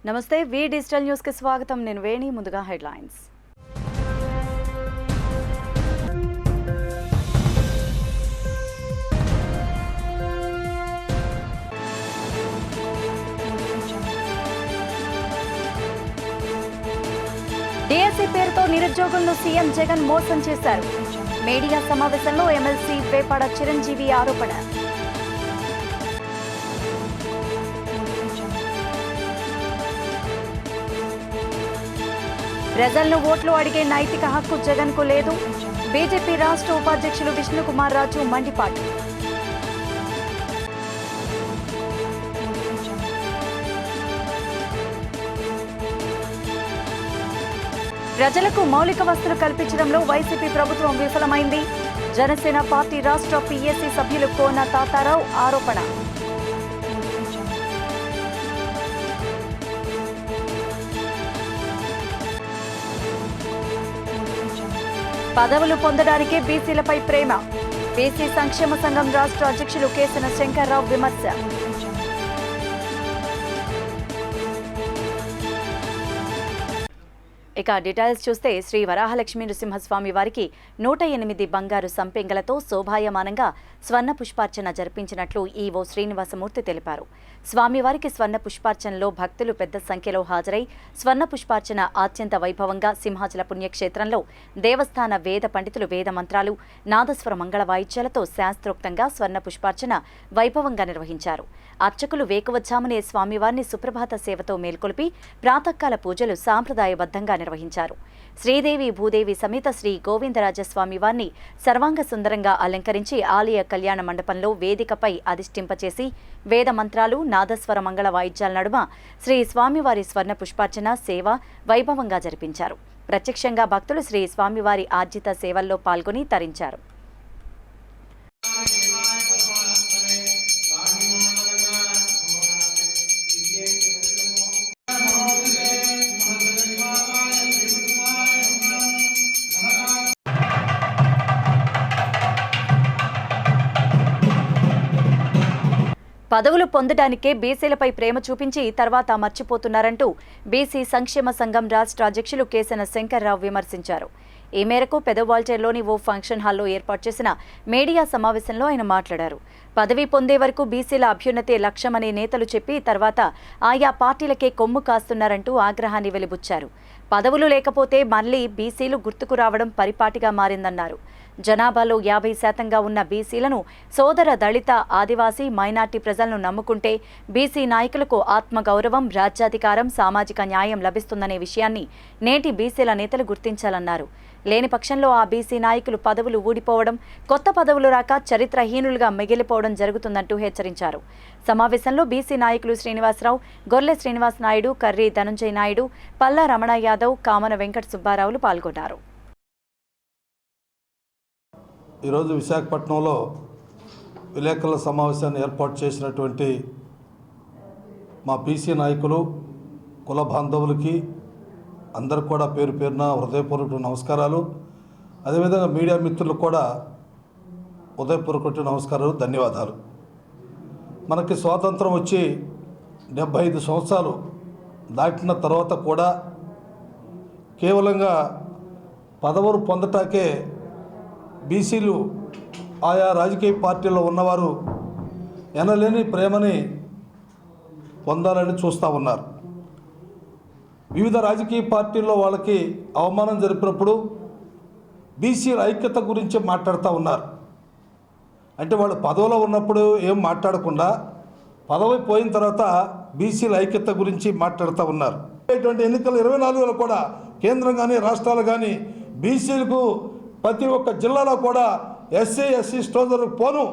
నమస్తే వి digital news కి స్వాగతం. నేను వేణి. ముందుగా హెడ్లైన్స్. డిఎస్సీ పేరుతో నిరుద్యోగులను సీఎం జగన్ మోసం చేశారు. మీడియా సమావేశంలో ఎమ్మెల్సీ వేపాడ చిరంజీవి ఆరోపణ. ప్రజలను ఓట్లు అడిగే నైతిక హక్కు జగన్కు లేదు. బీజేపీ రాష్ట్ర ఉపాధ్యక్షులు విష్ణుకుమార్ రాజు మండిపాటు. ప్రజలకు మౌలిక వసతులు కల్పించడంలో వైసీపీ ప్రభుత్వం విఫలమైంది. జనసేన పార్టీ రాష్ట్ర పీఏసీ సభ్యులు కోన తాతారావు ఆరోపణ. పదవులు పొందడానికే బీసీలపై ప్రేమ. బీసీ సంక్షేమ సంఘం రాష్ట్ర అధ్యక్షులు కేసన శంకర్రావు విమర్శ. ఇక డీటెయిల్స్ చూస్తే శ్రీ వరాహలక్ష్మీ నృసింహస్వామి వారికి 108 బంగారు సంపెంగలతో శోభాయమానంగా స్వర్ణ పుష్పార్చన జరిపించినట్లు ఈవో శ్రీనివాసమూర్తి తెలిపారు. స్వామివారికి స్వర్ణ పుష్పార్చనలో భక్తులు పెద్ద సంఖ్యలో హాజరై స్వర్ణ పుష్పార్చన అత్యంత వైభవంగా సింహాచల పుణ్యక్షేత్రంలో దేవస్థాన వేద పండితులు వేద మంత్రాలు నాదస్వర మంగళ వాయిద్యాలతో శాస్త్రోక్తంగా స్వర్ణ పుష్పార్చన వైభవంగా నిర్వహించారు. అర్చకులు వేకువజామునే స్వామివారిని సుప్రభాత సేవతో మేల్కొల్పి ప్రాతకాల పూజలు సాంప్రదాయబద్ధంగా నిర్వహించారు. శ్రీదేవి భూదేవి సమేత శ్రీ గోవిందరాజస్వామి వారిని సర్వాంగ సుందరంగా అలంకరించి ఆలయ కళ్యాణ మండపంలో వేదికపై అధిష్ఠింపచేసి వేద మంత్రాలు నాదస్వర మంగళ వాయిద్యాల నడుమ శ్రీ స్వామివారి స్వర్ణ పుష్పార్చన సేవ వైభవంగా జరిపించారు. ప్రత్యక్షంగా భక్తులు శ్రీ స్వామివారి ఆర్జిత సేవల్లో పాల్గొని తరించారు. పదవులు పొందడానికే బీసీలపై ప్రేమ చూపించి తర్వాత మర్చిపోతున్నారంటూ బీసీ సంక్షేమ సంఘం రాష్ట్ర అధ్యక్షులు కేసన శంకర్రావు విమర్శించారు. ఈ మేరకు పెదవాల్టేర్లోని ఓ ఫంక్షన్ హాల్లో ఏర్పాటు చేసిన మీడియా సమావేశంలో ఆయన మాట్లాడారు. పదవి పొందే వరకు బీసీల అభ్యున్నతే లక్ష్యమనే నేతలు చెప్పి తర్వాత ఆయా పార్టీలకే కొమ్ము కాస్తున్నారంటూ ఆగ్రహాన్ని వెలిబుచ్చారు. పదవులు లేకపోతే మళ్లీ బీసీలు గుర్తుకు రావడం పరిపాటిగా మారిందన్నారు. జనాభాలో 50% ఉన్న బీసీలను సోదర దళిత ఆదివాసీ మైనార్టీ ప్రజలను నమ్ముకుంటే బీసీ నాయకులకు ఆత్మగౌరవం రాజ్యాధికారం సామాజిక న్యాయం లభిస్తుందనే విషయాన్ని నేటి బీసీల నేతలు గుర్తించాలన్నారు. లేని పక్షంలో ఆ బీసీ నాయకులు పదవులు ఊడిపోవడం కొత్త పదవులు రాక చరిత్రహీనులుగా మిగిలిపోవడం జరుగుతుందంటూ హెచ్చరించారు. సమావేశంలో బీసీ నాయకులు శ్రీనివాసరావు గొర్లె శ్రీనివాస్ నాయుడు కర్రీ ధనుంజయ నాయుడు పల్లా రమణ యాదవ్ కామన వెంకట సుబ్బారావులు పాల్గొన్నారు. ఈరోజు విశాఖపట్నంలో విలేకరుల సమావేశాన్ని ఏర్పాటు చేసినటువంటి మా బీసీ నాయకులు కుల బాంధవులకి అందరికి కూడా పేరు పేరున హృదయపూర్వక నమస్కారాలు. అదేవిధంగా మీడియా మిత్రులకు కూడా హృదయపూర్వక నమస్కారాలు, ధన్యవాదాలు. మనకి స్వాతంత్రం వచ్చి 75 సంవత్సరాలు దాటిన తర్వాత కూడా కేవలంగా పదవులు పొందటాకే బీసీలు ఆయా రాజకీయ పార్టీల్లో ఉన్నవారు ఎనలేని ప్రేమని పొందాలని చూస్తూ ఉన్నారు. వివిధ రాజకీయ పార్టీల్లో వాళ్ళకి అవమానం జరిపినప్పుడు బీసీల ఐక్యత గురించి మాట్లాడుతూ ఉన్నారు. అంటే వాళ్ళు పదవిలో ఉన్నప్పుడు ఏం మాట్లాడకుండా పదవి పోయిన తర్వాత బీసీల ఐక్యత గురించి మాట్లాడుతూ ఉన్నారు. ఇటువంటి ఎన్నికలు 24లో కూడా కేంద్రం కానీ రాష్ట్రాలు కానీ బీసీలకు ప్రతి ఒక్క జిల్లాలో కూడా ఎస్సీ సోదరులకు పోను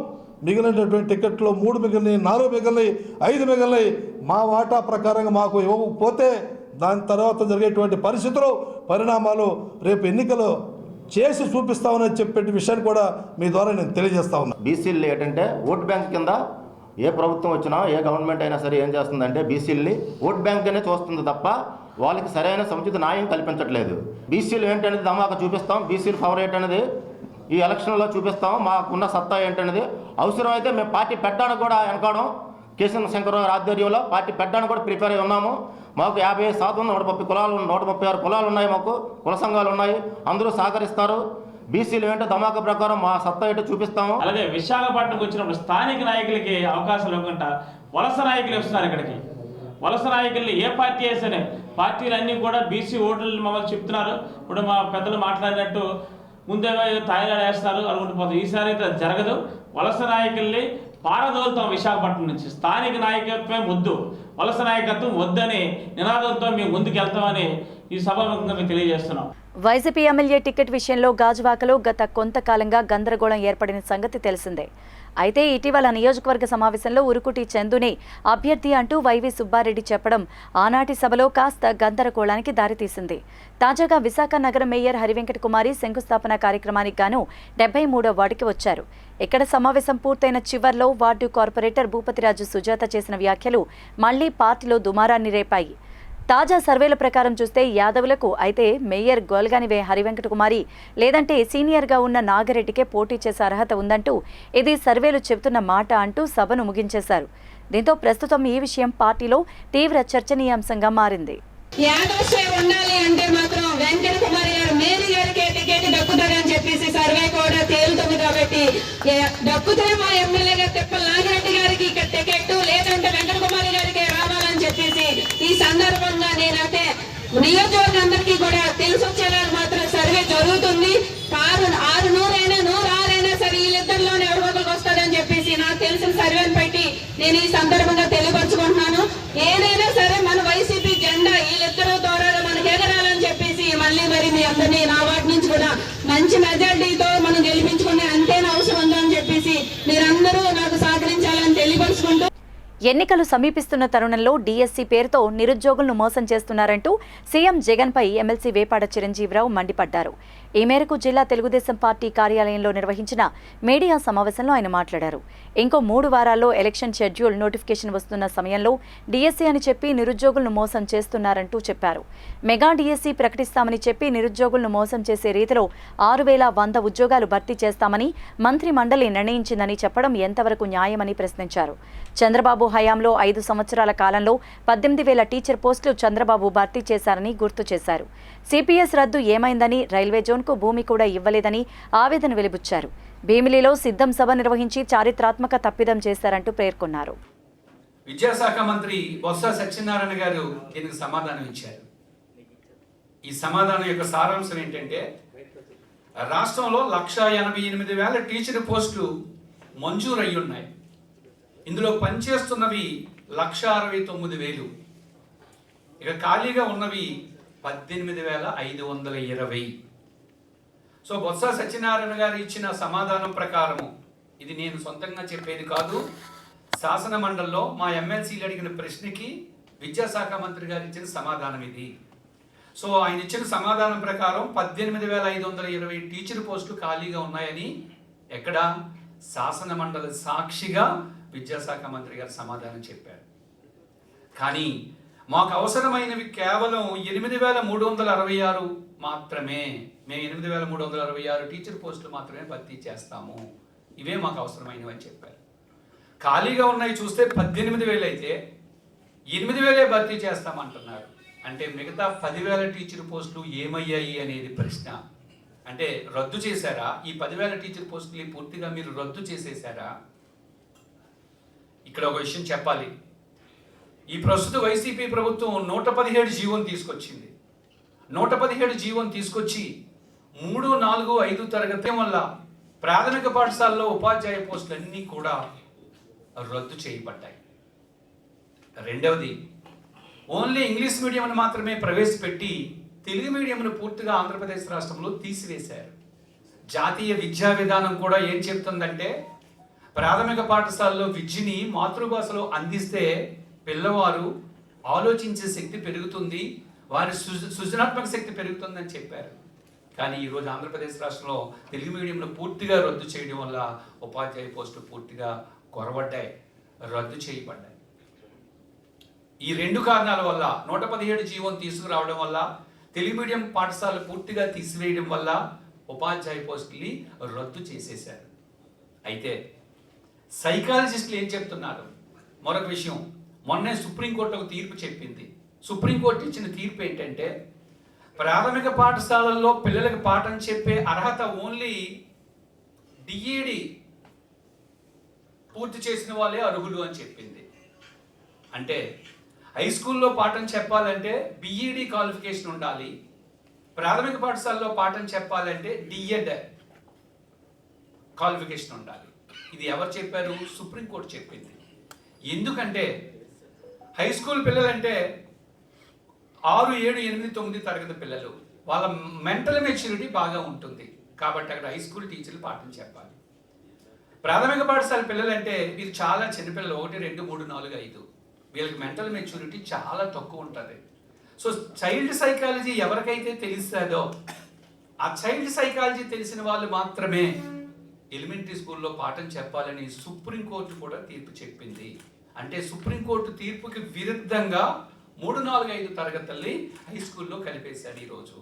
మిగిలినటువంటి టికెట్లు 3 మిగిలినాయి, 4 మిగిలినాయి, 5 మిగిలినాయి. మా వాటా ప్రకారంగా మాకు ఇవ్వకపోతే దాని తర్వాత జరిగేటువంటి పరిస్థితులు పరిణామాలు రేపు ఎన్నికలు చేసి చూపిస్తామని చెప్పే విషయాన్ని కూడా మీ ద్వారా నేను తెలియజేస్తా ఉన్నా. బీసీలు ఏంటంటే ఓట్ బ్యాంక్ కింద ఏ ప్రభుత్వం వచ్చినా ఏ గవర్నమెంట్ అయినా సరే ఏం చేస్తుందంటే బీసీలని ఓట్ బ్యాంక్గానే చూస్తుంది తప్ప వాళ్ళకి సరైన సముచిత న్యాయం కల్పించట్లేదు. బీసీలు ఏంటనేది ధమాకా చూపిస్తాం, బీసీలు పవర్ ఏంటనేది ఈ ఎలక్షన్లో చూపిస్తాం, మాకున్న సత్తా ఏంటనేది. అవసరమైతే మేము పార్టీ పెట్టడానికి కూడా వెనకాడం కేసీఆర్ శంకరరావు ఆధ్వర్యంలో పార్టీ పెట్టడానికి కూడా ప్రిపేర్ అయి ఉన్నాము. మాకు 55% 130 కులాలు 136 కులాలు ఉన్నాయి, మాకు కుల సంఘాలు ఉన్నాయి, అందరూ సహకరిస్తారు. బీసీలు ఏంటో ధమాకా ప్రకారం మా సత్తా ఏంటో చూపిస్తాము. అలాగే విశాఖపట్నంకి వచ్చినప్పుడు స్థానిక నాయకులకి అవకాశాలు ఇవ్వకుండా వలస నాయకులు వస్తున్నారు ఇక్కడికి. వలస నాయకుల్ని ఏ పార్టీ వేస్తేనే పార్టీలన్నీ కూడా బీసీ ఓట్లు మమ్మల్ని చెప్తున్నారు. ఇప్పుడు మా పెద్దలు మాట్లాడినట్టు ముందేమో తాయిలాడు వేస్తారు అనుకుంటూ ఈసారి అయితే జరగదు. వలస నాయకుల్ని పారదోలుతాం విశాఖపట్నం నుంచి. స్థానిక నాయకత్వం వద్దు, వలస నాయకత్వం వద్దని నినాదంతో మేము ముందుకు వెళ్తామని ఈ సభాముఖంగా మేము తెలియజేస్తున్నాం. వైసీపీ ఎమ్మెల్యే టికెట్ విషయంలో గాజువాకలో గత కొంతకాలంగా గందరగోళం ఏర్పడిన సంగతి తెలిసిందే. అయితే ఇటీవల నియోజకవర్గ సమావేశంలో ఉరుకుటి చందునే అభ్యర్థి అంటూ వైవి సుబ్బారెడ్డి చెప్పడం ఆనాటి సభలో కాస్త గందరగోళానికి దారితీసింది. తాజాగా విశాఖ నగర మేయర్ హరివెంకట కుమారి శంకుస్థాపన కార్యక్రమానికి గాను 73వ వార్డుకి వచ్చారు. ఇక్కడ సమావేశం పూర్తయిన చివర్లో వార్డు కార్పొరేటర్ భూపతిరాజు సుజాత చేసిన వ్యాఖ్యలు మళ్లీ పార్టీలో దుమారాన్ని రేపాయి. తాజా సర్వేల ప్రకారం చూస్తే యాదవులకు అయితే మేయర్ గోల్గానివే హరివెంకట కుమారి లేదంటే సీనియర్గా ఉన్న నాగిరెడ్డికే పోటీ చేసే అర్హత ఉందంటూ ఇది సర్వేలు చెబుతున్న మాట అంటూ సభను ముగించేశారు. దీంతో ప్రస్తుతం ఈ విషయం పార్టీలో తీవ్ర చర్చనీయాంశంగా మారింది. ఉండాలి అంటే మాత్రం వెంకట కుమారి గారు మేరీ గారికి టికెట్ దక్కుతారని చెప్పేసి సర్వే కూడా తేలుతుంది. కాబట్టి దక్కుతే మా ఎమ్మెల్యే గారు తిప్పల నాగిరెడ్డి గారికి ఇక్కడ టికెట్ లేదంటే వెంకట కుమారి గారికి రావాలని చెప్పేసి ఈ సందర్భంగా నేనైతే నియోజకవర్గందరికీ కూడా తెలిసొచ్చేలా మాత్రం సర్వే జరుగుతుంది. 600 సరే వీళ్ళిద్దరిలోనే ఎవరికి వస్తాడని చెప్పేసి నాకు తెలిసిన సర్వేని బట్టి నేను ఈ సందర్భంగా తెలియపరచుకుంటున్నాను. ఏదైనా సరే మన వైసీపీ జెండా వీళ్ళిద్దరూ ద్వారా మనకు ఎగరాలని చెప్పేసి మళ్ళీ మరి మీ అందరినీ నా వాటి నుంచి కూడా మంచి మెజార్టీతో మనం గెలిపించుకునే అంతేనా అవసరం ఉందని చెప్పేసి మీరందరూ నాకు సహకరించాలని తెలియపరుచుకుంటూ ఎన్నికలు సమీపిస్తున్న తరుణంలో డీఎస్సీ పేరుతో నిరుద్యోగులను మోసం చేస్తున్నారంటూ సీఎం జగన్పై ఎమ్మెల్సీ వేపాడ చిరంజీవిరావు మండిపడ్డారు. ఈ మేరకు జిల్లా తెలుగుదేశం పార్టీ కార్యాలయంలో నిర్వహించిన మీడియా సమావేశంలో ఆయన మాట్లాడారు. ఇంకో 3 వారాల్లో ఎలక్షన్ షెడ్యూల్ నోటిఫికేషన్ వస్తున్న సమయంలో డీఎస్సీ అని చెప్పి నిరుద్యోగులను మోసం చేస్తున్నారంటూ చెప్పారు. మెగా డీఎస్సీ ప్రకటిస్తామని చెప్పి నిరుద్యోగులను మోసం చేసే రీతిలో 6100 ఉద్యోగాలు భర్తీ చేస్తామని మంత్రి మండలి నిర్ణయించిందని చెప్పడం ఎంతవరకు న్యాయమని ప్రశ్నించారు. చంద్రబాబు హయాంలో 5 సంవత్సరాల కాలంలో 18,000 టీచర్ పోస్టులు చంద్రబాబు భర్తీ చేశారని గుర్తు చేశారు. సిపిఎస్ రద్దు ఏమైందని, రైల్వే జోన్కు భూమి కూడా ఇవ్వలేదని ఆవేదన వెలిబుచ్చారు. భీమిలిలో సిద్ధం సభ నిర్వహించి చారిత్రాత్మక తప్పిదం చేశారంటూ పేర్కొన్నారు. విద్యాశాఖ మంత్రి బొత్స సత్యనారాయణ గారు దీనికి సమాధానం ఇచ్చారు. ఈ సమాధానం యొక్క సారాంశం ఏంటంటే రాష్ట్రంలో 188,000 టీచర్ పోస్టులు మంజూరు అయి ఉన్నాయి. ఇందులో పనిచేస్తున్నవి 169,000. ఇక ఖాళీగా ఉన్నవి 18,520. సో బొత్స సత్యనారాయణ గారు ఇచ్చిన సమాధానం ప్రకారము, ఇది నేను సొంతంగా చెప్పేది కాదు, శాసన మండలిలో మా ఎమ్మెల్సీలు అడిగిన ప్రశ్నకి విద్యాశాఖ మంత్రి గారు ఇచ్చిన సమాధానం ఇది. సో ఆయన ఇచ్చిన సమాధానం ప్రకారం 18,520 టీచర్ పోస్టులు ఖాళీగా ఉన్నాయని ఎక్కడ శాసన మండలి సాక్షిగా విద్యాశాఖ మంత్రి గారు సమాధానం చెప్పారు. కానీ మాకు అవసరమైనవి కేవలం 8,366 మాత్రమే. మేము 8,366 టీచర్ పోస్టులు మాత్రమే భర్తీ చేస్తాము, ఇవే మాకు అవసరమైనవి అని చెప్పారు. ఖాళీగా ఉన్నాయి చూస్తే 18,000 అయితే 8,000 భర్తీ చేస్తామంటున్నారు. అంటే మిగతా 10,000 టీచర్ పోస్టులు ఏమయ్యాయి అనేది ప్రశ్న. అంటే రద్దు చేశారా? ఈ 10,000 టీచర్ పోస్టులు పూర్తిగా మీరు రద్దు చేసేశారా? ఇక్కడ ఒక విషయం చెప్పాలి. ఈ ప్రస్తుత వైసీపీ ప్రభుత్వం 117 జీవోని తీసుకొచ్చింది. 117 జీవోని తీసుకొచ్చి 3, 4, 5 తరగతి వల్ల ప్రాథమిక పాఠశాలలో ఉపాధ్యాయ పోస్టులన్నీ కూడా రద్దు చేయబడ్డాయి. రెండవది, ఓన్లీ ఇంగ్లీష్ మీడియంను మాత్రమే ప్రవేశపెట్టి తెలుగు మీడియంను పూర్తిగా ఆంధ్రప్రదేశ్ రాష్ట్రంలో తీసివేశారు. జాతీయ విద్యా విధానం కూడా ఏం చెప్తుందంటే ప్రాథమిక పాఠశాలలో విద్యని మాతృభాషలో అందిస్తే పిల్లవారు ఆలోచించే శక్తి పెరుగుతుంది, వారి సృజనాత్మక శక్తి పెరుగుతుందని చెప్పారు. కానీ ఈరోజు ఆంధ్రప్రదేశ్ రాష్ట్రంలో తెలుగు మీడియంలో పూర్తిగా రద్దు చేయడం వల్ల ఉపాధ్యాయ పోస్టులు పూర్తిగా కొరబడ్డాయి, రద్దు చేయబడ్డాయి. ఈ 2 కారణాల వల్ల 117 జీవోని తీసుకురావడం వల్ల, తెలుగు మీడియం పాఠశాలలు పూర్తిగా తీసివేయడం వల్ల ఉపాధ్యాయ పోస్టుల్ని రద్దు చేసేశారు. అయితే సైకాలజిస్టులు ఏం చెప్తున్నారు? మరొక విషయం, మొన్నే సుప్రీంకోర్టు ఒక తీర్పు చెప్పింది. సుప్రీంకోర్టు ఇచ్చిన తీర్పు ఏంటంటే ప్రాథమిక పాఠశాలల్లో పిల్లలకు పాఠం చెప్పే అర్హత ఓన్లీ డిఈడి పూర్తి చేసిన వాళ్ళే అర్హులు అని చెప్పింది. అంటే హై స్కూల్లో పాఠం చెప్పాలంటే బిఈడి క్వాలిఫికేషన్ ఉండాలి, ప్రాథమిక పాఠశాలలో పాఠం చెప్పాలంటే డిఎడ్ క్వాలిఫికేషన్ ఉండాలి. ఇది ఎవరు చెప్పారు? సుప్రీంకోర్టు చెప్పింది. ఎందుకంటే హై స్కూల్ పిల్లలంటే 6, 7, 8, 9 తరగతి పిల్లలు, వాళ్ళ మెంటల్ మెచ్యూరిటీ బాగా ఉంటుంది కాబట్టి అక్కడ హై స్కూల్ టీచర్లు పాఠం చెప్పాలి. ప్రాథమిక పాఠశాల పిల్లలంటే వీళ్ళు చాలా చిన్నపిల్లలు, 1, 2, 3, 4, 5, వీళ్ళకి మెంటల్ మెచ్యూరిటీ చాలా తక్కువ ఉంటుంది. సో చైల్డ్ సైకాలజీ ఎవరికైతే తెలుస్తుందో ఆ చైల్డ్ సైకాలజీ తెలిసిన వాళ్ళు మాత్రమే ఎలిమెంటరీ స్కూల్లో పాఠం చెప్పాలని సుప్రీంకోర్టు కూడా తీర్పు చెప్పింది. అంటే సుప్రీంకోర్టు తీర్పుకి విరుద్ధంగా 3, 4, 5 తరగతుల్ని హై స్కూల్లో కలిపేశారు ఈరోజు.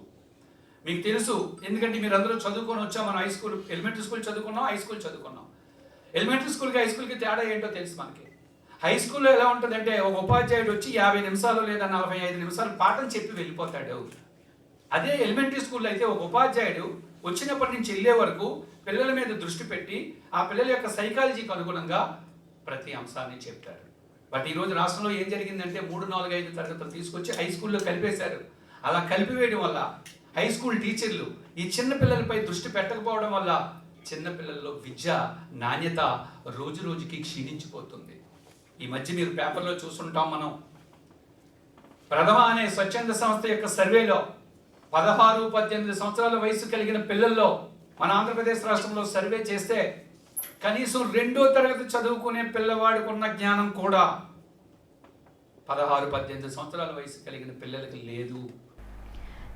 మీకు తెలుసు, ఎందుకంటే మీరు అందరూ చదువుకొని వచ్చాం. మనం హై స్కూల్, ఎలిమెంటరీ స్కూల్ చదువుకున్నాం, హై స్కూల్ చదువుకున్నాం. ఎలిమెంటరీ స్కూల్కి హై స్కూల్కి తేడా ఏంటో తెలుసు మనకి. హై స్కూల్లో ఎలా ఉంటుందంటే ఒక ఉపాధ్యాయుడు వచ్చి 50 నిమిషాలు లేదా 45 నిమిషాలు పాఠం చెప్పి వెళ్ళిపోతాడు. అదే ఎలిమెంటరీ స్కూల్లో అయితే ఒక ఉపాధ్యాయుడు వచ్చినప్పటి నుంచి వెళ్ళే వరకు పిల్లల మీద దృష్టి పెట్టి ఆ పిల్లల యొక్క సైకాలజీకి అనుగుణంగా ప్రతి అంశాన్ని చెప్తారు. బట్ ఈరోజు రాష్ట్రంలో ఏం జరిగిందంటే 3, 4, 5 తరగతులు తీసుకొచ్చి హై స్కూల్లో కలిపేశారు. అలా కలిపివేయడం వల్ల హై స్కూల్ టీచర్లు ఈ చిన్న పిల్లలపై దృష్టి పెట్టకపోవడం వల్ల చిన్నపిల్లల్లో విద్య నాణ్యత రోజు రోజుకి క్షీణించిపోతుంది. ఈ మధ్య మీరు పేపర్లో చూస్తుంటాం మనం. ప్రథమ అనే స్వచ్ఛంద సంస్థ యొక్క సర్వేలో 16, 18 సంవత్సరాల వయసు కలిగిన పిల్లల్లో మన ఆంధ్రప్రదేశ్ రాష్ట్రంలో సర్వే చేస్తే కనీసం 2వ తరగతి చదువుకునే పిల్లవాడికి ఉన్న జ్ఞానం కూడా 16, 18 సంవత్సరాల వయసు కలిగిన పిల్లలకి లేదు.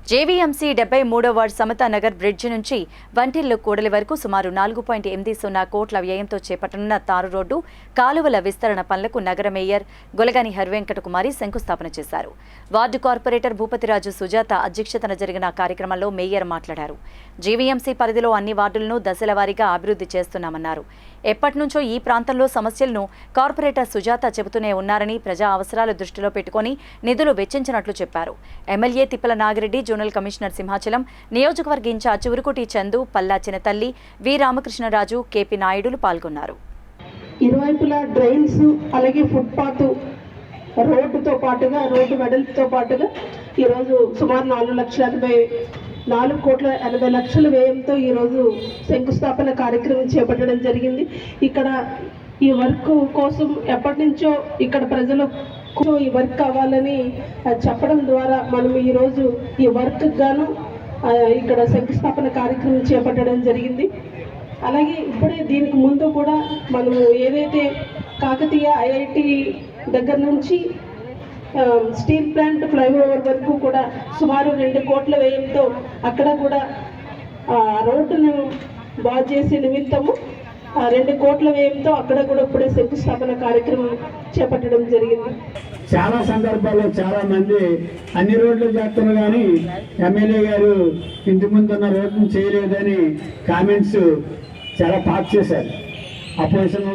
జేవీఎంసీ 73వ వార్డు సమతా నగర్ బ్రిడ్జి నుంచి వంటిల్లు కూడలి వరకు సుమారు 4.80 కోట్ల వ్యయంతో చేపట్టనున్న తారు రోడ్డు కాలువల విస్తరణ పనులకు నగర మేయర్ గొలగాని హరివెంకట కుమారి శంకుస్థాపన చేశారు. వార్డు కార్పొరేటర్ భూపతిరాజు సుజాత అధ్యక్షతన జరిగిన కార్యక్రమంలో మేయర్ మాట్లాడారు. జేవీఎంసీ పరిధిలో అన్ని వార్డులను దశల వారీగా అభివృద్ధి చేస్తున్నామన్నారు. ఎప్పటి నుంచో ఈ ప్రాంతంలో సమస్యలను కార్పొరేటర్ సుజాత చెబుతూనే ఉన్నారని, ప్రజా అవసరాలు దృష్టిలో పెట్టుకుని నిధులు వెచ్చించినట్లు చెప్పారు. ఎమ్మెల్యే తిప్పల నాగిరెడ్డి, జోనల్ కమిషనర్ సింహాచలం, నియోజకవర్గ ఇన్ఛార్జ్ ఉరుకుటి చందు, పల్లా చినతల్లి, వి రామకృష్ణరాజు, కేపీ నాయుడులు పాల్గొన్నారు. ఇరువైపులా డ్రైన్స్, అలాగే ఫుట్పాత్, రోడ్డుతో పాటుగా రోడ్డు వెడల్పుతో పాటుగా ఈరోజు సుమారు 4,80,00,000 వ్యయంతో ఈరోజు శంకుస్థాపన కార్యక్రమం చేపట్టడం జరిగింది. ఇక్కడ ఈ వర్క్ కోసం ఎప్పటి నుంచో ఇక్కడ ప్రజలు ఈ వర్క్ కావాలని చెప్పడం ద్వారా మనం ఈరోజు ఈ వర్క్ గాను ఇక్కడ శంకుస్థాపన కార్యక్రమం చేపట్టడం జరిగింది. అలాగే ఇప్పుడే దీనికి ముందు కూడా మనము ఏదైతే కాకతీయ ఐఐటి దగ్గర నుంచి స్టీల్ ప్లాంట్ ఫ్లైఓవర్ వరకు కూడా సుమారు 2 కోట్ల వ్యయంతో అక్కడ కూడా రోడ్డును బాగు చేసే నిమిత్తము 2 కోట్ల వ్యయంతో అక్కడ కూడా ఇప్పుడే శంకుస్థాపన కార్యక్రమం చేపట్టడం జరిగింది. చాలా సందర్భాల్లో చాలా మంది అన్ని రోడ్లు చేస్తున్నారు కానీ ఎమ్మెల్యే గారు ఇంటి ముందున్న రోడ్డును చేయలేదని కామెంట్స్ చాలా పాస్ చేశారు అపోజిషన్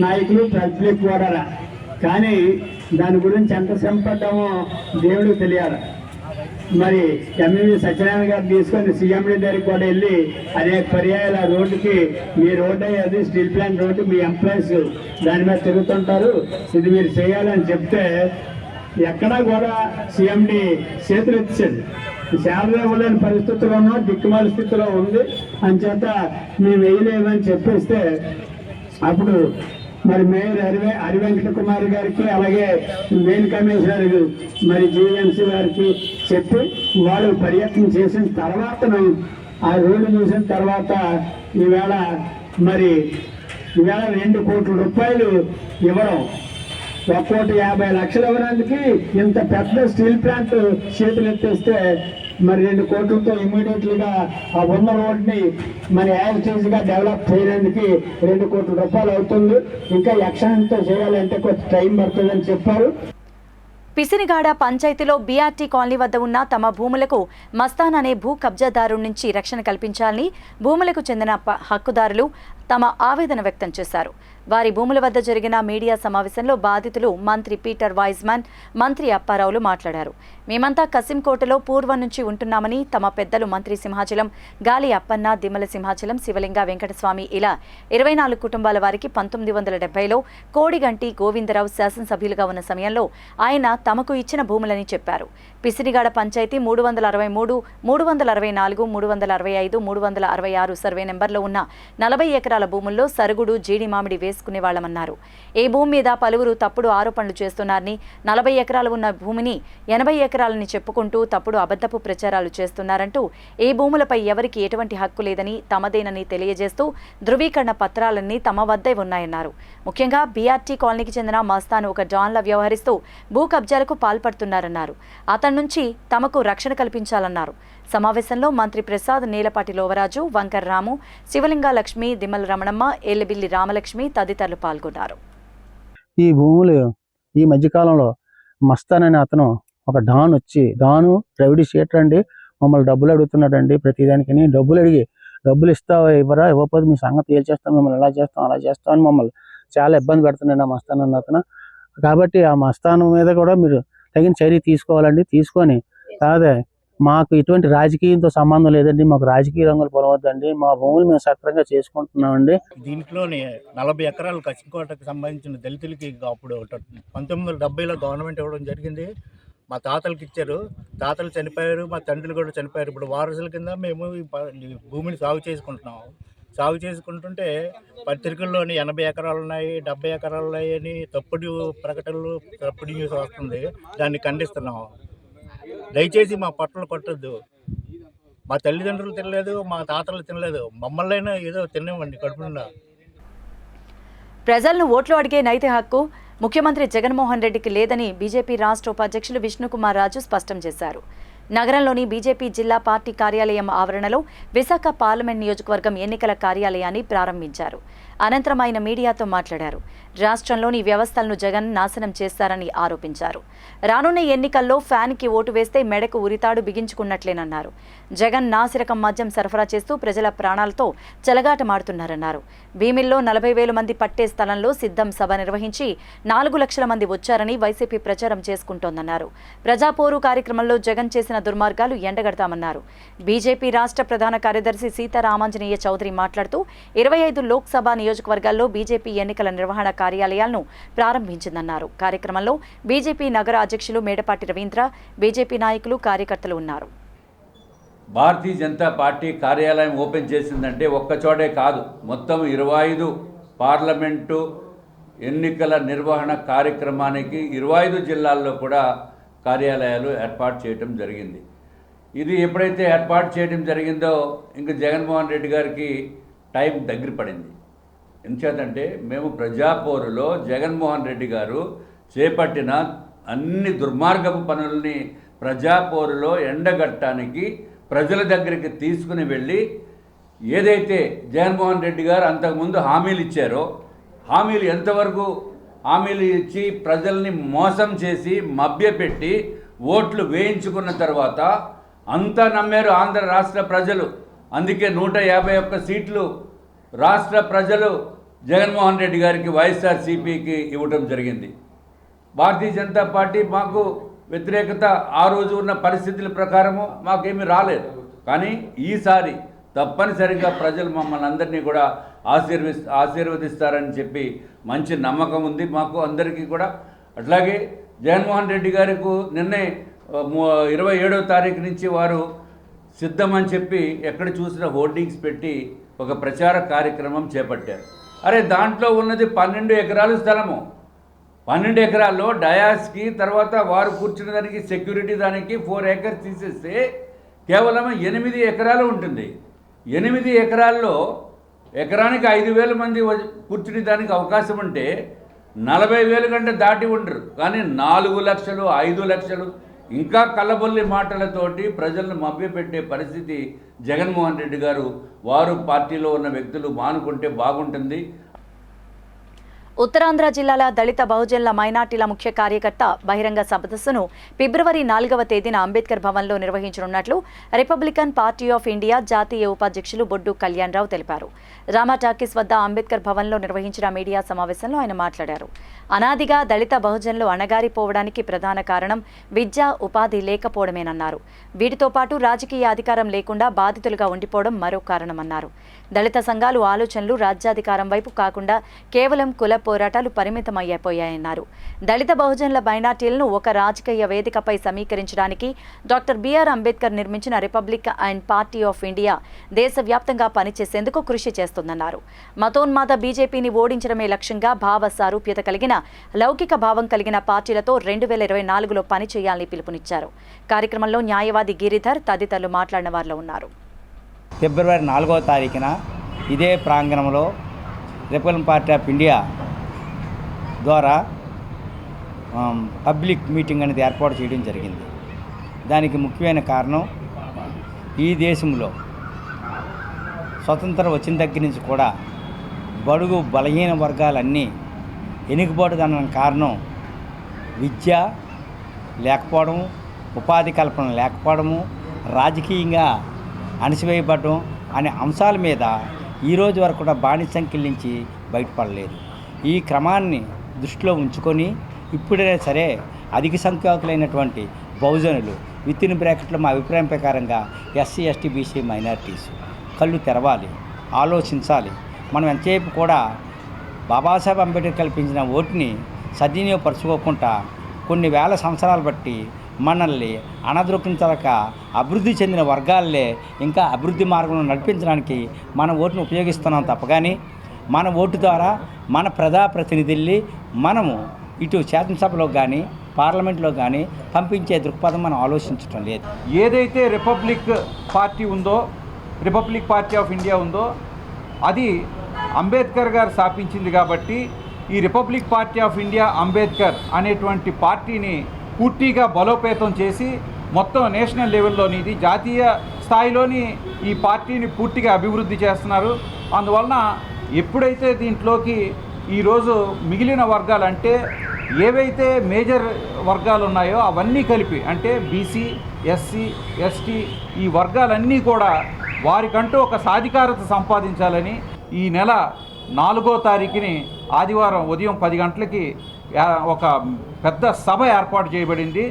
నాయకులు, ప్రజలకు కూడా. కానీ దాని గురించి ఎంత శ్రమపడ్డామో దేవుడికి తెలియాలి. మరి ఎమ్మెల్యే సత్యనారాయణ గారు తీసుకొని సీఎండి దగ్గరికి కూడా వెళ్ళి అనేక పర్యాయాలు ఆ రోడ్డుకి, మీ రోడ్డు అది స్టీల్ ప్లాంట్ రోడ్డు, మీ ఎంప్లాయీస్ దాని మీద తిరుగుతుంటారు, ఇది మీరు చేయాలని చెప్తే ఎక్కడా కూడా సీఎండి చేతులు ఎత్తింది. శాలరీ ఇవ్వలేని పరిస్థితుల్లోనూ దిక్కుమాల స్థితిలో ఉంది అని చేత మేము వేయలేమని చెప్పేస్తే అప్పుడు మరి మేయర్ హరివెంకట కుమారి గారికి, అలాగే మెయిన్ కమిషనర్ మరి జీవీఎంసీ గారికి చెప్పి వాళ్ళు పర్యటన చేసిన తర్వాతను ఆ రోడ్డు చూసిన తర్వాత ఈవేళ 2 కోట్ల రూపాయలు ఇవ్వడం, 1,50,00,000 ఇవ్వడానికి ఇంత పెద్ద స్టీల్ ప్లాంట్ చేతులు ఎత్తేస్తే మరి 2 కోట్లతో ఇమీడియట్లీగా ఆ ఉన్న రోడ్ని మరి యావరేజ్గా డెవలప్ చేయడానికి 2 కోట్ల రూపాయలు అవుతుంది. ఇంకా యాక్షన్తో చేయాలంటే కొంచెం టైం పడుతుందని చెప్పారు. పిసినిగాడ పంచాయతీలో బీఆర్టీ కాలనీ వద్ద ఉన్న తమ భూములకు మస్తాన్ అనే భూ కబ్జాదారు నుంచి రక్షణ కల్పించాలని భూములకు చెందిన హక్కుదారులు తమ ఆవేదన వ్యక్తం చేశారు. వారి భూముల వద్ద జరిగిన మీడియా సమావేశంలో బాధితులు మంత్రి పీటర్ వైజ్మాన్, మంత్రి అప్పారావులు మాట్లాడారు. మేమంతా కసింకోటలో పూర్వం నుంచి ఉంటున్నామని, తమ పెద్దలు మంత్రి సింహాచలం, గాలి అప్పన్న, దిమ్మల సింహాచలం, శివలింగ వెంకటస్వామి ఇలా 24 కుటుంబాల వారికి 1970లో కోడిగంటి గోవిందరావు శాసనసభ్యులుగా ఉన్న సమయంలో ఆయన తమకు ఇచ్చిన భూములని చెప్పారు. పిసిరిగాడ పంచాయతీ 363, 364, 365, 366 సర్వే నెంబర్లో ఉన్న 40 ఎకరాల భూముల్లో సరుగుడు, జీడి మామిడి వేసుకునేవాళ్లమన్నారు. ఈ భూమి మీద పలువురు తప్పుడు ఆరోపణలు చేస్తున్నారని, 40 ఎకరాలు ఉన్న భూమిని 80 ఎకరాలని చెప్పుకుంటూ తప్పుడు అబద్ధపు ప్రచారాలు చేస్తున్నారంటూ ఈ భూములపై ఎవరికి ఎటువంటి హక్కు లేదని, తమదేనని తెలియజేస్తూ ధృవీకరణ పత్రాలన్నీ తమ వద్దే ఉన్నాయన్నారు. ముఖ్యంగా బీఆర్టీ కాలనీకి చెందిన మస్తాన్ ఒక డాన్లా వ్యవహరిస్తూ భూ కబ్జాలకు పాల్పడుతున్నారన్నారు. అతని నుంచి తమకు రక్షణ కల్పించాలన్నారు. సమావేశంలో మంత్రి ప్రసాద్, నీలపాటి లోవరాజు, వంకర్ రాము, శివలింగ లక్ష్మి, దిమ్మల రమణమ్మ, ఏలబిల్లి రామలక్ష్మి తదితరులు పాల్గొన్నారు. ఈ భూములు ఈ మధ్యకాలంలో మస్తాన్ అనే అతను ఒక డాను రౌడీ షీటర్ అండి, మమ్మల్ని డబ్బులు అడుగుతున్నాడండి. ప్రతిదానికి డబ్బులు అడిగి డబ్బులు ఇస్తావా ఇవ్వరా, ఇవ్వకపోతే మీ సంగతి తేల్చేస్తాం, మిమ్మల్ని ఎలా చేస్తాం అలా చేస్తాం అని మమ్మల్ని చాలా ఇబ్బంది పెడుతున్నాడు ఆ మస్తాన్ అన్న అతను. కాబట్టి ఆ మస్తాన్ మీద కూడా మీరు తగిన చర్య తీసుకోవాలండి. తీసుకొని కాదే మాకు ఇటువంటి రాజకీయంతో సంబంధం లేదండి, మాకు రాజకీయ రంగులు పొలవద్దండి, మా భూములు మేము సక్రంగా చేసుకుంటున్నామండి. దీంట్లోనే 40 ఎకరాలు కసింకోటకు సంబంధించిన దళితులకి అప్పుడు 1970లో గవర్నమెంట్ ఇవ్వడం జరిగింది. మా తాతలకి ఇచ్చారు, తాతలు చనిపోయారు, మా తండ్రులు కూడా చనిపోయారు. ఇప్పుడు వారసుల కింద మేము ఈ భూమిని సాగు చేసుకుంటున్నాం. సాగు చేసుకుంటుంటే పత్రికల్లోని 80 ఎకరాలు ఉన్నాయి, 70 ఎకరాలు ఉన్నాయి అని తప్పుడు ప్రకటనలు, తప్పుడు న్యూస్ వస్తుంది. దాన్ని ఖండిస్తున్నాం. దయచేసి మా పట్టలు కొట్టద్దు. మా తల్లిదండ్రులు తినలేదు, మా తాతలు తినలేదు, మమ్మల్ని ఏదో తినేవ్వండి కడుపుకుండా. ప్రజలను ఓట్లు అడిగే నైతిక హక్కు ముఖ్యమంత్రి జగన్మోహన్ రెడ్డికి లేదని బీజేపీ రాష్ట్ర ఉపాధ్యక్షులు విష్ణుకుమార్ రాజు స్పష్టం చేశారు. నగరంలోని బీజేపీ జిల్లా పార్టీ కార్యాలయం ఆవరణలో విశాఖ పార్లమెంట్ నియోజకవర్గం ఎన్నికల కార్యాలయాన్ని ప్రారంభించారు. అనంతరం ఆయన మీడియాతో మాట్లాడారు. రాష్ట్రంలోని వ్యవస్థలను జగన్ నాశనం చేస్తారని ఆరోపించారు. రానున్న ఎన్నికల్లో ఫ్యాన్కి ఓటు వేస్తే మెడకు ఉరితాడు బిగించుకున్నట్లేనన్నారు. జగన్ నాసిరకం మద్యం సరఫరా చేస్తూ ప్రజల ప్రాణాలతో చెలగాటమాడుతున్నారన్నారు. భీమిల్లో 40,000 మంది పట్టే స్థలంలో సిద్ధం సభ నిర్వహించి 4 లక్షల మంది వచ్చారని వైసీపీ ప్రచారం చేసుకుంటోందన్నారు. ప్రజాపోరు కార్యక్రమంలో జగన్ చేసిన దుర్మార్గాలు ఎండగడతామన్నారు. బీజేపీ రాష్ట్ర ప్రధాన కార్యదర్శి సీతారామాంజనేయ చౌదరి మాట్లాడుతూ 25 లోక్సభ నియోజకవర్గాల్లో బీజేపీ ఎన్నికల నిర్వహణ కార్యాలయాలను ప్రారంభించిందన్నారు. కార్యక్రమంలో బీజేపీ నగర అధ్యక్షులు మేడపాటి రవీంద్ర, బీజేపీ నాయకులు, కార్యకర్తలు ఉన్నారు. భారతీయ జనతా పార్టీ కార్యాలయం ఓపెన్ చేసిందంటే ఒక్కచోటే కాదు, మొత్తం 25 పార్లమెంటు ఎన్నికల నిర్వహణ కార్యక్రమానికి 25 జిల్లాల్లో కూడా కార్యాలయాలు ఏర్పాటు చేయడం జరిగింది. ఇది ఎప్పుడైతే ఏర్పాటు చేయడం జరిగిందో ఇంక జగన్మోహన్ రెడ్డి గారికి టైం దగ్గర పడింది. ఎందుచేతంటే మేము ప్రజాపోరులో జగన్మోహన్ రెడ్డి గారు చేపట్టిన అన్ని దుర్మార్గపు పనుల్ని ప్రజాపోరులో ఎండగట్టడానికి ప్రజల దగ్గరికి తీసుకుని వెళ్ళి ఏదైతే జగన్మోహన్ రెడ్డి గారు అంతకుముందు హామీలు ఇచ్చారో హామీలు ఎంతవరకు హామీలు ఇచ్చి ప్రజల్ని మోసం చేసి మభ్యపెట్టి ఓట్లు వేయించుకున్న తర్వాత అంతా నమ్మారు ఆంధ్ర రాష్ట్ర ప్రజలు. అందుకే 151 సీట్లు రాష్ట్ర ప్రజలు జగన్మోహన్ రెడ్డి గారికి వైఎస్ఆర్సీపీకి ఇవ్వడం జరిగింది. భారతీయ జనతా పార్టీ మాకు వ్యతిరేకత ఆ రోజు ఉన్న పరిస్థితుల ప్రకారము మాకేమీ రాలేదు. కానీ ఈసారి తప్పనిసరిగా ప్రజలు మమ్మల్ని అందరినీ కూడా ఆశీర్వదిస్తారని చెప్పి మంచి నమ్మకం ఉంది మాకు అందరికీ కూడా. అట్లాగే జగన్మోహన్ రెడ్డి గారికి నిన్నే 27వ తారీఖు నుంచి వారు సిద్ధమని చెప్పి ఎక్కడ చూసినా హోర్డింగ్స్ పెట్టి ఒక ప్రచార కార్యక్రమం చేపట్టారు. అరే దాంట్లో ఉన్నది 12 ఎకరాల స్థలము. 12 ఎకరాల్లో డయాస్కి తర్వాత వారు కూర్చున్న దానికి సెక్యూరిటీ దానికి 4 ఏకర్స్ తీసేస్తే కేవలం 8 ఎకరాలు ఉంటుంది. 8 ఎకరాల్లో ఎకరానికి 5,000 మంది కూర్చునే దానికి అవకాశం ఉంటే 40,000 కంటే దాటి ఉండరు. కానీ 4 లక్షలు 5 లక్షలు ఇంకా కళ్ళబొల్లి మాటలతోటి ప్రజలను మభ్యపెట్టే పరిస్థితి జగన్మోహన్ రెడ్డి గారు వారు పార్టీలో ఉన్న వ్యక్తులు మానుకుంటే బాగుంటుంది. ఉత్తరాంధ్ర జిల్లాల దళిత బహుజనుల మైనార్టీల ముఖ్య కార్యకర్త బహిరంగ సదస్సును ఫిబ్రవరి 4వ తేదీన అంబేద్కర్ భవన్లో నిర్వహించనున్నట్లు రిపబ్లికన్ పార్టీ ఆఫ్ ఇండియా జాతీయ ఉపాధ్యక్షులు బొడ్డు కళ్యాణ్ రావు తెలిపారు. రామా టాకీస్ వద్ద అంబేద్కర్ భవన్లో నిర్వహించిన మీడియా సమావేశంలో ఆయన మాట్లాడారు. అనాదిగా దళిత బహుజనులు అణగారిపోవడానికి ప్రధాన కారణం విద్య, ఉపాధి లేకపోవడమేనన్నారు. వీటితో పాటు రాజకీయ అధికారం లేకుండా బాధితులుగా ఉండిపోవడం మరో కారణమన్నారు. దళిత సంఘాలు ఆలోచనలు రాజ్యాధికారం వైపు కాకుండా కేవలం కుల పోరాటాలు పరిమితమయ్యిపోయాయన్నారు. దళిత బహుజనుల మైనార్టీలను ఒక రాజకీయ వేదికపై సమీకరించడానికి డాక్టర్ బిఆర్ అంబేద్కర్ నిర్మించిన republic and party of India దేశవ్యాప్తంగా పనిచేసేందుకు కృషి చేస్తుందన్నారు. మతోన్మాద బీజేపీని ఓడించడమే లక్ష్యంగా భావ సారూప్యత కలిగిన లౌకిక భావం కలిగిన పార్టీలతో 2024లో పనిచేయాలని పిలుపునిచ్చారు. కార్యక్రమంలో న్యాయవాది గిరిధర్ తదితరులు మాట్లాడిన వారిలో ఉన్నారు. ఫిబ్రవరి 4వ తారీఖున ఇదే ప్రాంగణంలో రిపబ్లికన్ పార్టీ ఆఫ్ ఇండియా ద్వారా పబ్లిక్ మీటింగ్ అనేది ఏర్పాటు చేయడం జరిగింది. దానికి ముఖ్యమైన కారణం ఈ దేశంలో స్వతంత్రం వచ్చిన దగ్గర నుంచి కూడా బడుగు బలహీన వర్గాలన్నీ వెనుకబాటుదనం కారణం విద్య లేకపోవడం, ఉపాధి కల్పన లేకపోవడము, రాజకీయంగా అణచివేయబడడం అనే అంశాల మీద ఈరోజు వరకు కూడా బానిసంఖ్యల నుంచి బయటపడలేదు. ఈ క్రమాన్ని దృష్టిలో ఉంచుకొని ఇప్పుడైనా సరే అధిక సంఖ్యాకులైనటువంటి బహుజనులు వితిన్ బ్రాకెట్లో మా అభిప్రాయం ప్రకారంగా ఎస్సీ, ఎస్టీ, బీసీ మైనారిటీస్ కళ్ళు తెరవాలి, ఆలోచించాలి. మనం ఎంతసేపు కూడా బాబాసాహెబ్ అంబేద్కర్ కల్పించిన ఓటుని సద్వినియోగపరచుకోకుండా కొన్ని వేల సంవత్సరాలు బట్టి మనల్ని అణద్రొక్కించక అభివృద్ధి చెందిన వర్గాలే ఇంకా అభివృద్ధి మార్గంలో నడిపించడానికి మన ఓటును ఉపయోగిస్తున్నాం తప్పగాని మన ఓటు ద్వారా మన ప్రజాప్రతినిధుల్ని మనము ఇటు శాసనసభలో కానీ పార్లమెంట్లో కానీ పంపించే దృక్పథం మనం ఆలోచించడం లేదు. ఏదైతే రిపబ్లిక్ పార్టీ ఉందో, రిపబ్లిక్ పార్టీ ఆఫ్ ఇండియా ఉందో, అది అంబేద్కర్ గారు స్థాపించింది కాబట్టి ఈ republic party of India Ambedkar అనేటువంటి పార్టీని పూర్తిగా బలోపేతం చేసి మొత్తం నేషనల్ లెవెల్లోని ఇది జాతీయ స్థాయిలోని ఈ పార్టీని పూర్తిగా అభివృద్ధి చేస్తున్నారు. అందువలన ఎప్పుడైతే దీంట్లోకి ఈరోజు మిగిలిన వర్గాలు అంటే ఏవైతే మేజర్ వర్గాలు ఉన్నాయో అవన్నీ కలిపి అంటే బీసీ, ఎస్సీ, ఎస్టీ ఈ వర్గాలన్నీ కూడా వారికంటూ ఒక సాధికారత సంపాదించాలని ఈ నెల 4వ తారీఖుని ఆదివారం ఉదయం 10 గంటలకి ఒక పెద్ద సభ ఏర్పాటు చేయబడింది.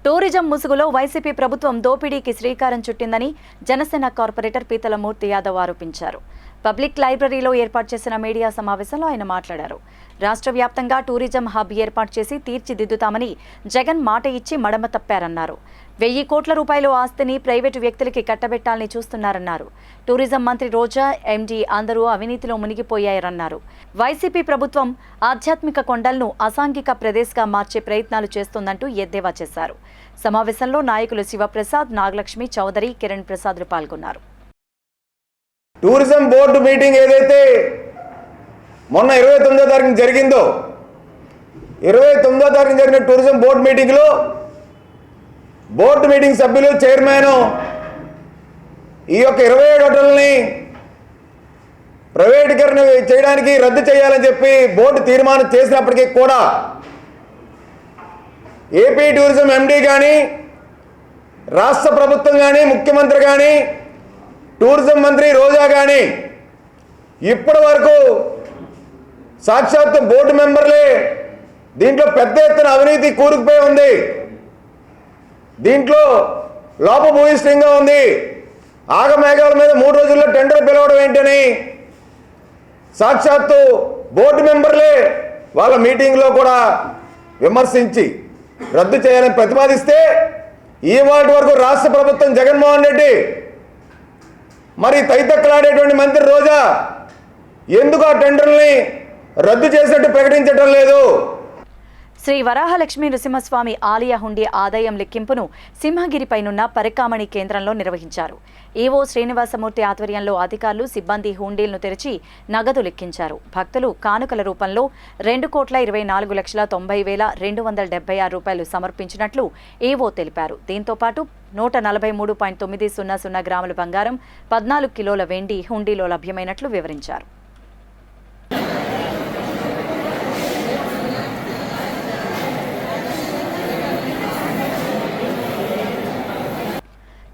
టూరిజం ముసుగులో వైసీపీ ప్రభుత్వం దోపిడీకి శ్రీకారం చుట్టిందని జనసేన కార్పొరేటర్ పీతల మూర్తి యాదవ్ ఆరోపించారు. పబ్లిక్ లైబ్రరీలో ఏర్పాటు చేసిన మీడియా సమావేశంలో ఆయన మాట్లాడారు. రాష్ట్ర వ్యాప్తంగా టూరిజం హబ్ ఏర్పాటు చేసి తీర్చిదిద్దుతామని జగన్ మాట ఇచ్చి మడమ తప్పారన్నారు. 1000 కోట్ల రూపాయల ఆస్తిని ప్రైవేటు వ్యక్తులకి కట్టబెట్టాలని చూస్తున్నారన్నారు. టూరిజం మంత్రి రోజా, ఎండీ అందరూ అవినీతిలో మునిగిపోయారన్నారు. వైసీపీ ప్రభుత్వం ఆధ్యాత్మిక కొండలను అసాంఘిక ప్రదేశ్గా మార్చే ప్రయత్నాలు చేస్తోందంటూ ఎద్దేవా చేశారు. సమావేశంలో నాయకులు శివప్రసాద్, నాగలక్ష్మి, చౌదరి, కిరణ్ ప్రసాద్లు పాల్గొన్నారు. టూరిజం బోర్డు మీటింగ్ ఏదైతే మొన్న 29వ తారీఖున జరిగిందో, 29వ తారీఖున జరిగిన టూరిజం బోర్డు మీటింగ్లో బోర్డు మీటింగ్ సభ్యులు, చైర్మన్ ఈ యొక్క 27 హోటల్ని ప్రైవేటీకరణ చేయడానికి రద్దు చేయాలని చెప్పి బోర్డు తీర్మానం చేసినప్పటికీ కూడా ఏపీ టూరిజం ఎండీ కానీ, రాష్ట్ర ప్రభుత్వం కానీ, ముఖ్యమంత్రి కానీ, టూరిజం మంత్రి రోజా కానీ ఇప్పటి వరకు సాక్షాత్తు బోర్డు మెంబర్లే దీంట్లో పెద్ద ఎత్తున అవినీతి కూరుకుపోయి ఉంది, దీంట్లో లోపభూయిష్టంగా ఉంది, ఆగమేఘాల మీద 3 రోజుల్లో టెండర్ పిలవడం ఏంటని సాక్షాత్తు బోర్డు మెంబర్లే వాళ్ళ మీటింగ్లో కూడా విమర్శించి రద్దు చేయాలని ప్రతిపాదిస్తే ఈవాటి వరకు రాష్ట్ర ప్రభుత్వం జగన్మోహన్ రెడ్డి మరి తైతక్కలాడేటువంటి మంత్రి రోజా ఎందుకు ఆ టెండర్ని రద్దు చేసినట్టు ప్రకటించడం లేదు. శ్రీ వరాహలక్ష్మీ నృసింహస్వామి ఆలయ హుండీ ఆదాయం లెక్కింపును సింహగిరిపైనున్న పరికామణి కేంద్రంలో నిర్వహించారు. ఈవో శ్రీనివాసమూర్తి ఆధ్వర్యంలో అధికారులు, సిబ్బంది హుండీలను తెరిచి నగదు లెక్కించారు. భక్తులు కానుకల రూపంలో 2,24,90,276 రూపాయలు సమర్పించినట్లు ఈవో తెలిపారు. దీంతో పాటు 143.900 గ్రాముల బంగారం, 14 కిలోల వెండి హుండీలో లభ్యమైనట్లు వివరించారు.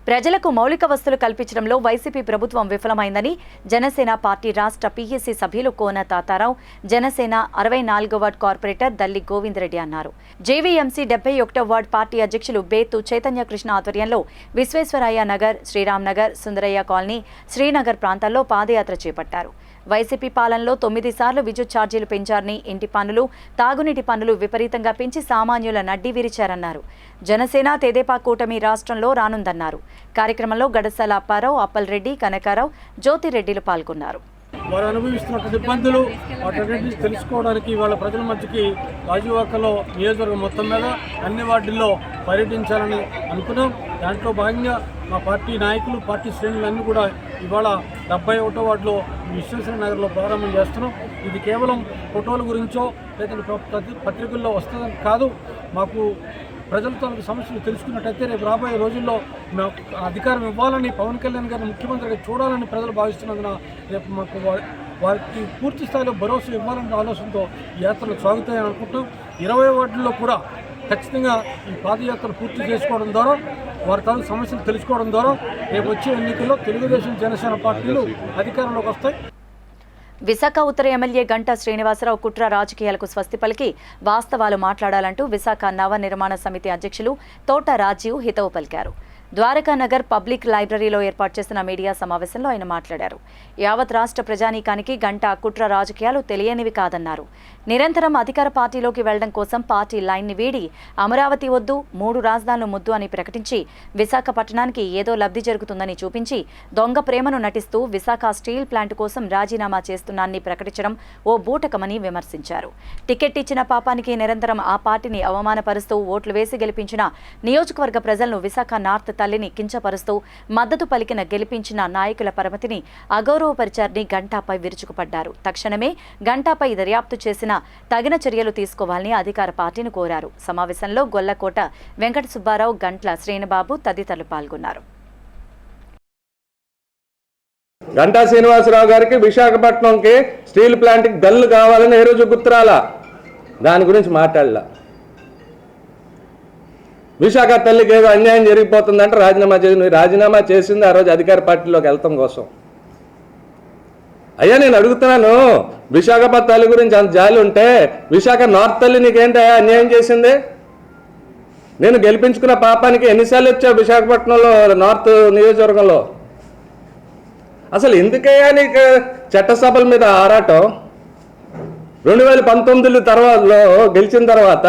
ప్రజలకు మౌలిక వసతులు కల్పించడంలో వైసీపీ ప్రభుత్వం విఫలమైందని జనసేన పార్టీ రాష్ట్ర పీఎస్సీ సభ్యులు కోన తాతారావు, జనసేన 64వ వార్డు కార్పొరేటర్ దల్లి గోవిందరెడ్డి అన్నారు. జేవీఎంసీ 71వ వార్డు పార్టీ అధ్యక్షులు బేతు చైతన్య కృష్ణ ఆధ్వర్యంలో విశ్వేశ్వరయ్య నగర్, శ్రీరామ్ నగర్, సుందరయ్య కాలనీ, శ్రీనగర్ ప్రాంతాల్లో పాదయాత్ర చేపట్టారు. వైసీపీ పాలనలో 9 సార్లు విద్యుత్ ఛార్జీలు పెంచారని, ఇంటి పన్నులు, తాగునీటి పన్నులు విపరీతంగా పెంచి సామాన్యుల నడ్డి విరిచారన్నారు. జనసేన తెదేపా కూటమి రాష్ట్రంలో రానుందన్నారు. కార్యక్రమంలో గడసాల అప్పారావు, అప్పలరెడ్డి, కనకారావు, జ్యోతిరెడ్డిలు పాల్గొన్నారు. వారు అనుభవిస్తున్నటువంటి ఇబ్బందులు వాటన్నిటిని తెలుసుకోవడానికి వాళ్ళ ప్రజల మధ్యకి గాజువాకలో నియోజకవర్గం మొత్తం మీద అన్ని వార్డుల్లో పర్యటించాలని అనుకున్నాం. దాంట్లో భాగంగా మా పార్టీ నాయకులు, పార్టీ శ్రేణులన్నీ కూడా ఇవాళ 71వ వార్డులో విశ్వేశ్వర నగర్లో ప్రారంభం చేస్తున్నాం. ఇది కేవలం ఫోటోల గురించో లేదంటే పత్రికల్లో వస్తుందని కాదు. మాకు ప్రజలతో సమస్యలు తెలుసుకున్నట్టయితే రేపు రాబోయే రోజుల్లో మాకు అధికారం ఇవ్వాలని, పవన్ కళ్యాణ్ గారిని ముఖ్యమంత్రిగా చూడాలని ప్రజలు భావిస్తున్నందున రేపు మాకు వారికి పూర్తి స్థాయిలో భరోసా ఇవ్వాలనే ఆలోచనతో ఈ యాత్రలు సాగుతాయని అనుకుంటున్నాం. 20 వార్డుల్లో కూడా ఖచ్చితంగా ఈ పాదయాత్రలు పూర్తి చేసుకోవడం ద్వారా, వారి తాలూకు సమస్యలు తెలుసుకోవడం ద్వారా రేపు వచ్చే ఎన్నికల్లో తెలుగుదేశం, జనసేన పార్టీలు అధికారంలోకి వస్తాయి. విశాఖ ఉత్తర ఎమ్మెల్యే గంటా శ్రీనివాసరావు కుట్ర రాజకీయాలకు స్వస్తి పలికి వాస్తవాలు మాట్లాడాలంటూ విశాఖ నవ నిర్మాణ సమితి అధ్యక్షులు తోట రాజీవ్ హితవు పలికారు. ద్వారకా నగర్ పబ్లిక్ లైబ్రరీలో ఏర్పాటు చేసిన మీడియా సమావేశంలో ఆయన మాట్లాడారు. యావత్ రాష్ట్ర ప్రజానీకానికి గంటా కుట్ర రాజకీయాలు తెలియనివి కాదన్నారు. నిరంతరం అధికార పార్టీలోకి వెళ్లడం కోసం పార్టీ లైన్ని వీడి అమరావతి వద్దు, 3 రాజధానులు ముద్దు అని ప్రకటించి విశాఖపట్నానికి ఏదో లబ్ధి జరుగుతుందని చూపించి దొంగ ప్రేమను నటిస్తూ విశాఖ స్టీల్ ప్లాంట్ కోసం రాజీనామా చేస్తున్నానని ప్రకటించడం ఓ బూటకమని విమర్శించారు. టికెట్ ఇచ్చిన పాపానికి నిరంతరం ఆ పార్టీని అవమానపరుస్తూ ఓట్లు వేసి గెలిపించిన నియోజకవర్గ ప్రజలను విశాఖ నార్త్ తల్లిని కించపరుస్తూ మద్దతు పలికిన గెలిపించిన నాయకుల పరమతిని అగౌరవపరిచారని గంటాపై విరుచుకుపడ్డారు. తక్షణమే గంటాపై దర్యాప్తు చేసిన తగిన చర్యలు తీసుకోవాలని అధికార పార్టీని కోరారు. సమావేశంలో గొల్లకోట వెంకట సుబ్బారావు, గంట్ల శ్రీనిబాబు తదితరులు పాల్గొన్నారు. గంటా శ్రీనివాసరావు గారికి విశాఖపట్నంకి స్టీల్ ప్లాంట్కి గల్లు కావాలని ఏ రోజు గుర్తురాలా, దాని గురించి మాట్లాడలా. విశాఖ తల్లికి ఏదో అన్యాయం జరిగిపోతుందంటే రాజీనామా చేసింది ఆ రోజు అధికార పార్టీలోకి వెళ్తాం కోసం. అయ్యా నేను అడుగుతున్నాను, విశాఖపట్నం తల్లి గురించి అంత జాలి ఉంటే విశాఖ నార్త్ తల్లి నీకేంటయ్యా అన్యాయం చేసింది? నేను గెలిపించుకున్న పాపానికి ఎన్నిసార్లు వచ్చావు విశాఖపట్నంలో నార్త్ నియోజకవర్గంలో? అసలు ఎందుకయ్యా నీకు చట్టసభల మీద ఆరాటం? 2019 తర్వాత గెలిచిన తర్వాత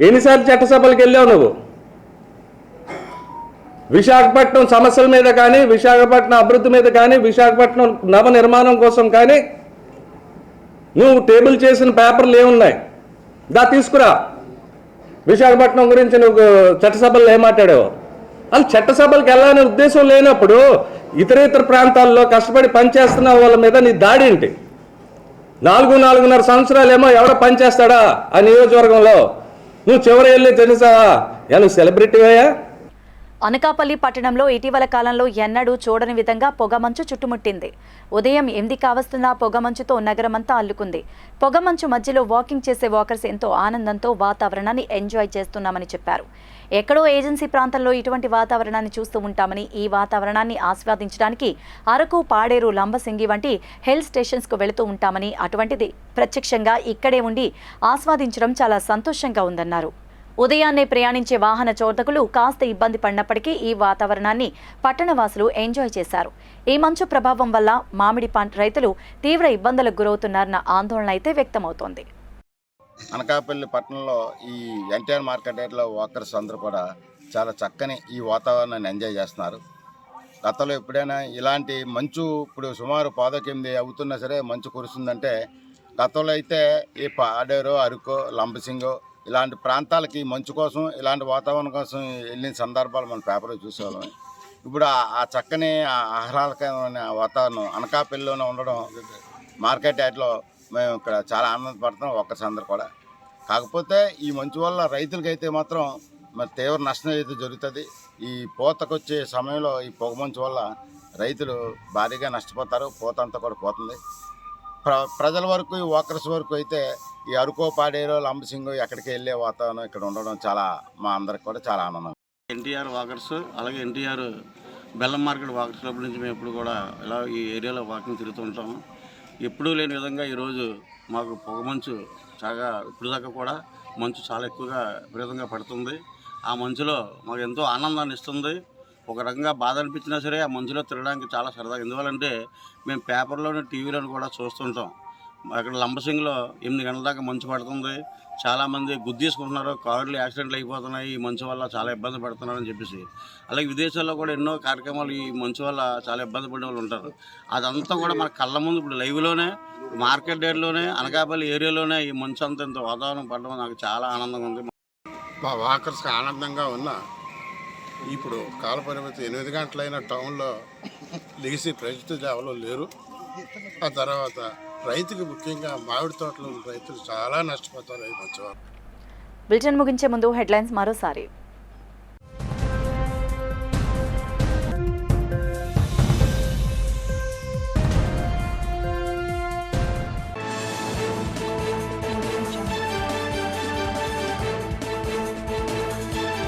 ఎన్నిసార్లు చట్టసభలకు వెళ్ళావు నువ్వు? విశాఖపట్నం సమస్యల మీద కానీ, విశాఖపట్నం అభివృద్ధి మీద కానీ, విశాఖపట్నం నవ నిర్మాణం కోసం కానీ నువ్వు టేబుల్ చేసిన పేపర్లు ఏమున్నాయి? తీసుకురా. విశాఖపట్నం గురించి నువ్వు చట్టసభల్లో ఏం మాట్లాడావు? అసలు చట్టసభలకు వెళ్ళాలనే ఉద్దేశం లేనప్పుడు ఇతర ప్రాంతాల్లో కష్టపడి పనిచేస్తున్న వాళ్ళ మీద నీ దాడి ఏంటి? 4.5 సంవత్సరాలు ఏమో ఎవడో పనిచేస్తాడా ఆ నియోజకవర్గంలో? నువ్వు చివరి వెళ్ళి తెలుసావా? నువ్వు సెలబ్రిటీవయ్యా? అనకాపల్లి పట్టణంలో ఇటీవల కాలంలో ఎన్నడూ చూడని విధంగా పొగమంచు చుట్టుముట్టింది. ఉదయం 8 కావస్తున్న పొగమంచుతో నగరమంతా అల్లుకుంది. పొగమంచు మధ్యలో వాకింగ్ చేసే వాకర్స్ ఎంతో ఆనందంతో వాతావరణాన్ని ఎంజాయ్ చేస్తున్నామని చెప్పారు. ఎక్కడో ఏజెన్సీ ప్రాంతంలో ఇటువంటి వాతావరణాన్ని చూస్తూ ఉంటామని, ఈ వాతావరణాన్ని ఆస్వాదించడానికి అరకు, పాడేరు, లంబసింగి వంటి హిల్ స్టేషన్స్కు వెళుతూ ఉంటామని, అటువంటిది ప్రత్యక్షంగా ఇక్కడే ఉండి ఆస్వాదించడం చాలా సంతోషంగా ఉందన్నారు. ఉదయాన్నే ప్రయాణించే వాహన చోదకులు కాస్త ఇబ్బంది పడినప్పటికీ ఈ వాతావరణాన్ని పట్టణవాసులు ఎంజాయ్ చేశారు. ఈ మంచు ప్రభావం వల్ల మామిడి పంట రైతులు తీవ్ర ఇబ్బందులకు గురవుతున్నారన్న ఆందోళన అయితే వ్యక్తమవుతోంది. అనకాపల్లి పట్టణంలో ఈ ఎన్టీఆర్ మార్కెట్ ఏరియాలో వాకర్స్ అందరూ కూడా చాలా చక్కని ఈ వాతావరణాన్ని ఎంజాయ్ చేస్తున్నారు. గతంలో ఎప్పుడైనా ఇలాంటి మంచు, ఇప్పుడు సుమారు 18 అవుతున్నా సరే మంచు కురుస్తుందంటే, గతంలో అయితే ఈ పాడేరు, అరకు, లంబసింగో ఇలాంటి ప్రాంతాలకి మంచు కోసం, ఇలాంటి వాతావరణం కోసం వెళ్ళిన సందర్భాలు మన పేపర్లో చూసేవాళ్ళం. ఇప్పుడు ఆ చక్కని ఆహ్లాదకరమైన వాతావరణం అనకాపల్లిలోనే ఉండడం, మార్కెట్ యార్డ్లో మేము ఇక్కడ చాలా ఆనందపడుతున్నాం వర్కర్స్ అందరూ కూడా. కాకపోతే ఈ మంచు వల్ల రైతులకైతే మాత్రం మరి తీవ్ర నష్టం అయితే జరుగుతుంది. ఈ పూతకొచ్చే సమయంలో ఈ పొగమంచు వల్ల రైతులు భారీగా నష్టపోతారు. పూత అంతా కూడా పోతుంది. ప్రజల వరకు, ఈ వర్కర్స్ వరకు అయితే ఈ అరకు, పాడేరు, లంబసింగు ఎక్కడికి వెళ్ళే వాతావరణం ఇక్కడ ఉండడం చాలా మా అందరికి కూడా చాలా ఆనందం. ఎన్టీఆర్ వాకర్స్ అలాగే ఎన్టీఆర్ బెల్లం మార్కెట్ వాకర్స్ క్లబ్ నుంచి మేము ఎప్పుడు కూడా ఇలా ఈ ఏరియాలో వాకింగ్ తిరుగుతూ ఉంటాము. ఎప్పుడూ లేని విధంగా ఈరోజు మాకు పొగ మంచు చాలా ఇప్పుడు దాకా కూడా మంచు చాలా ఎక్కువగా విపరీతంగా పడుతుంది. ఆ మంచులో మాకు ఎంతో ఆనందాన్ని ఇస్తుంది. ఒక రకంగా బాధ అనిపించినా సరే ఆ మంచులో తిరగడానికి చాలా సరదాగా. ఎందువల్లంటే మేము పేపర్లోని టీవీలోని కూడా చూస్తుంటాం. అక్కడ లంబసింగిలో 8 గంటల దాకా మంచు పడుతుంది. చాలామంది గుద్దేసుకుంటున్నారు, కార్లు యాక్సిడెంట్లు అయిపోతున్నాయి, ఈ మంచు వల్ల చాలా ఇబ్బంది పడుతున్నారని చెప్పేసి. అలాగే విదేశాల్లో కూడా ఎన్నో కార్యక్రమాలు ఈ మంచు వల్ల చాలా ఇబ్బంది పడే వాళ్ళు ఉంటారు. అదంతా కూడా మన కళ్ళ ముందు ఇప్పుడు లైవ్లోనే మార్కెట్ ఏరియాలోనే అనకాపల్లి ఏరియాలోనే ఈ మంచు అంతా ఇంత వాతావరణం పడడం నాకు చాలా ఆనందంగా ఉంది. మా వాకర్స్కి ఆనందంగా ఉన్న ఇప్పుడు కాల పరిమితి 8 గంటలైన టౌన్లో లెగిసి పరిస్థితులు ఎవరో లేరు. ఆ తర్వాత రైతుకి ముఖ్యంగా మామిడి తోటలో రైతులు చాలా నష్టపోతారు ఈ మంచివారు. బులెటిన్ ముగించే ముందు హెడ్లైన్స్ మరోసారి.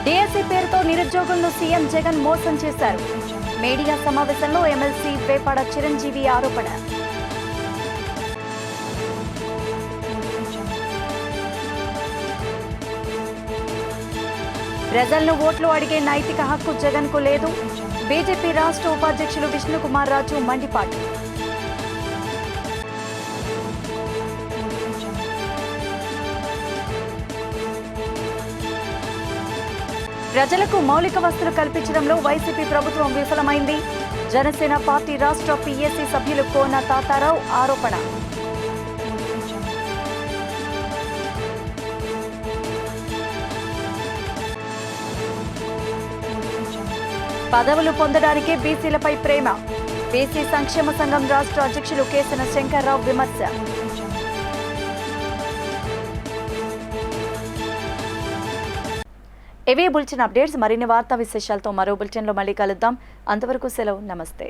డిఎస్సీ పేరుతో నిరుద్యోగులను సీఎం జగన్ మోసం చేశారు. మీడియా సమావేశంలో ఎమ్మెల్సీ వేపాడ చిరంజీవి ఆరోపణ. ప్రజలను ఓట్లు అడిగే నైతిక హక్కు జగన్కు లేదు. బీజేపీ రాష్ట్ర ఉపాధ్యక్షులు విష్ణుకుమార్ రాజు మండిపాటు. ప్రజలకు మౌలిక వసతులు కల్పించడంలో వైసీపీ ప్రభుత్వం విఫలమైంది. జనసేన పార్టీ రాష్ట్ర పీఏసీ సభ్యులు కోన తాతారావు ఆరోపణ. పదవులు పొందడానికే బీసీలపై ప్రేమ. బీసీ సంక్షేమ సంఘం రాష్ట్ర అధ్యక్షులు కేసన శంకర్రావు విమర్శ. ఇవే బులెటిన్ అప్డేట్స్. మరిన్ని వార్తా విశేషాలతో మరో బులెటిన్లో మళ్ళీ కలుద్దాం. అంతవరకు సెలవు. నమస్తే.